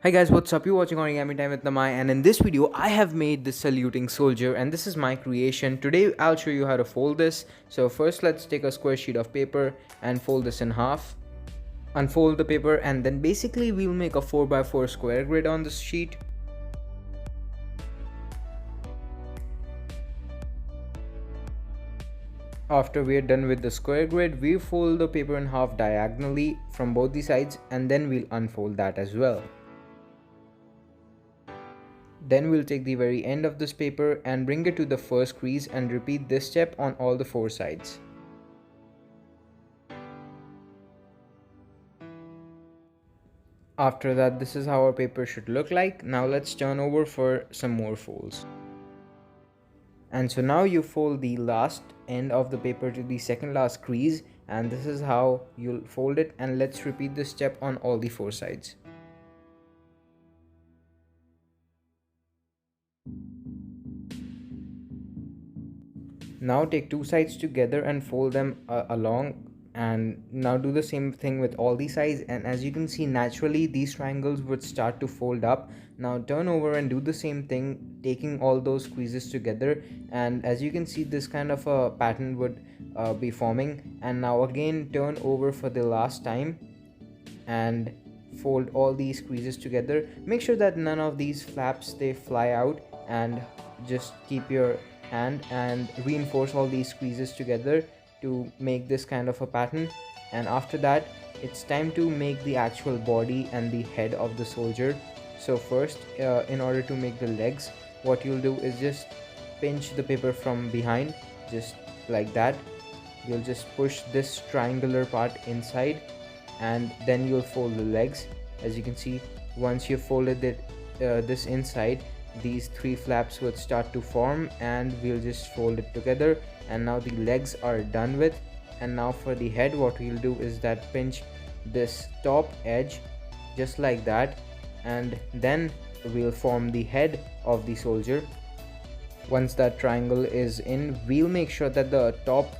Hi guys, what's up? You're watching Origami Time with Namai, and in this video I have made this saluting soldier, and this is my creation. Today I'll show you how to fold this. So first let's take a square sheet of paper and fold this in half. Unfold the paper, and then basically we'll make a 4x4 square grid on this sheet. After we're done with the square grid, we fold the paper in half diagonally from both the sides, and then we'll unfold that as well. Then we'll take the very end of this paper and bring it to the first crease and repeat this step on all the four sides. After that, this is how our paper should look like. Now let's turn over for some more folds. And so now you fold the last end of the paper to the second last crease, and this is how you'll fold it, and let's repeat this step on all the four sides. Now take two sides together and fold them along, and now do the same thing with all the sides, and as you can see, naturally these triangles would start to fold up. Now turn over and do the same thing, taking all those squeezes together, and as you can see, this kind of a pattern would be forming. And now again turn over for the last time and fold all these squeezes together. Make sure that none of these flaps they fly out, and just keep your hand and reinforce all these squeezes together to make this kind of a pattern. And after that, it's time to make the actual body and the head of the soldier. So first, in order to make the legs, what you'll do is just pinch the paper from behind, just like that. You'll just push this triangular part inside, and then you'll fold the legs. As you can see, once you've folded it this inside, these three flaps would start to form, and we'll just fold it together. And now the legs are done with. And now for the head, what we'll do is that pinch this top edge just like that, and then we'll form the head of the soldier. Once that triangle is in, we'll make sure that the top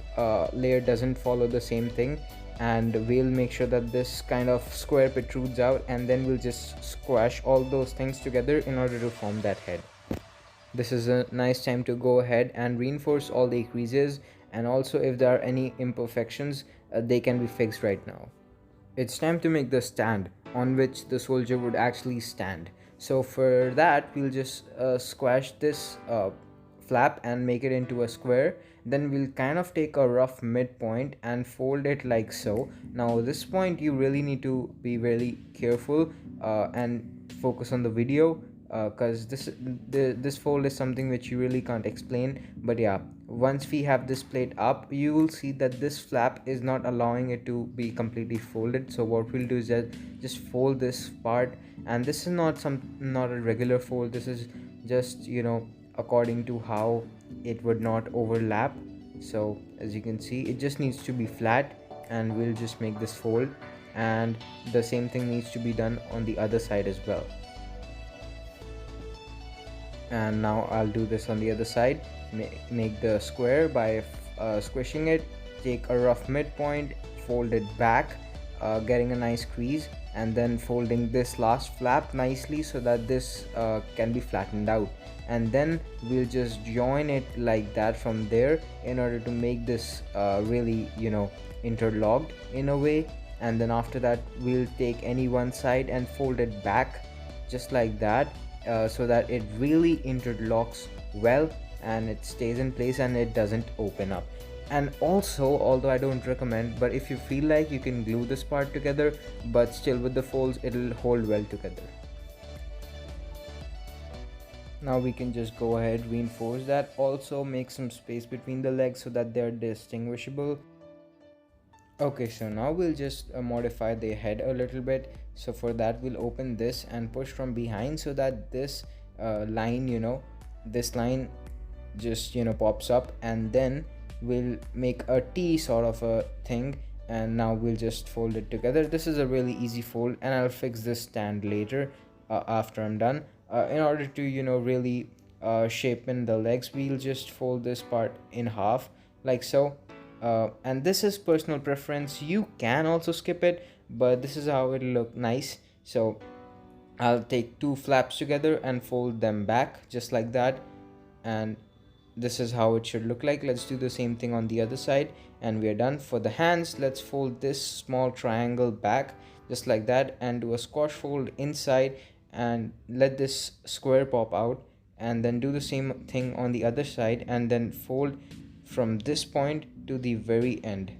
layer doesn't follow the same thing, and we'll make sure that this kind of square protrudes out, and then we'll just squash all those things together in order to form that head. This is a nice time to go ahead and reinforce all the creases, and also if there are any imperfections, they can be fixed right now. It's time to make the stand on which the soldier would actually stand. So for that, we'll just squash this flap and make it into a square. Then we'll kind of take a rough midpoint and fold it like so. Now this point you really need to be really careful and focus on the video, because this fold is something which you really can't explain. But yeah, once we have this plate up, you will see that this flap is not allowing it to be completely folded. So what we'll do is just fold this part, and this is not a regular fold. This is just, according to how it would not overlap. So as you can see, it just needs to be flat, and we'll just make this fold, and the same thing needs to be done on the other side as well. And now I'll do this on the other side. Make the square by squishing it, take a rough midpoint, fold it back, getting a nice crease, and then folding this last flap nicely so that this can be flattened out. And then we'll just join it like that from there in order to make this really interlocked in a way. And then after that, we'll take any one side and fold it back just like that, so that it really interlocks well and it stays in place and it doesn't open up. And also, although I don't recommend, but if you feel like, you can glue this part together, but still with the folds it'll hold well together. Now we can just go ahead, reinforce that, also make some space between the legs so that they're distinguishable. Okay, so now we'll just modify the head a little bit. So for that, we'll open this and push from behind so that this line, this line just pops up, and then we'll make a T sort of a thing, and now we'll just fold it together. This is a really easy fold, and I'll fix this stand later after I'm done. In order to really shape in the legs, we'll just fold this part in half like so. And this is personal preference, you can also skip it, but this is how it'll look nice. So I'll take two flaps together and fold them back just like that, and this is how it should look like. Let's do the same thing on the other side, and we are done. For the hands, let's fold this small triangle back just like that and do a squash fold inside and let this square pop out, and then do the same thing on the other side and then fold from this point to the very end.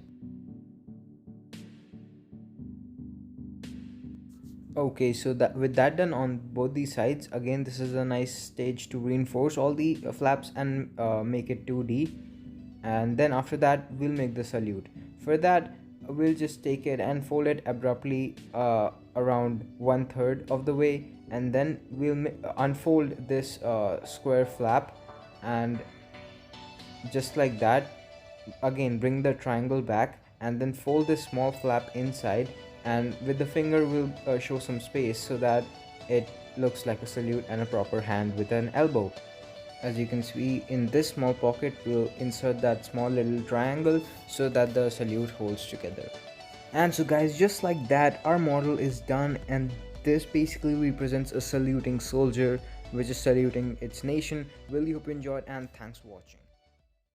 Okay, so that with that done on both these sides, again this is a nice stage to reinforce all the flaps and make it 2D. And then after that we'll make the salute. For that we'll just take it and fold it abruptly around 1/3 of the way, and then we'll unfold this square flap, and just like that, again bring the triangle back and then fold this small flap inside, and with the finger we'll show some space so that it looks like a salute and a proper hand with an elbow. As you can see, in this small pocket we'll insert that small little triangle so that the salute holds together. And so guys, just like that, our model is done, and this basically represents a saluting soldier which is saluting its nation. Really hope you enjoyed, and thanks for watching.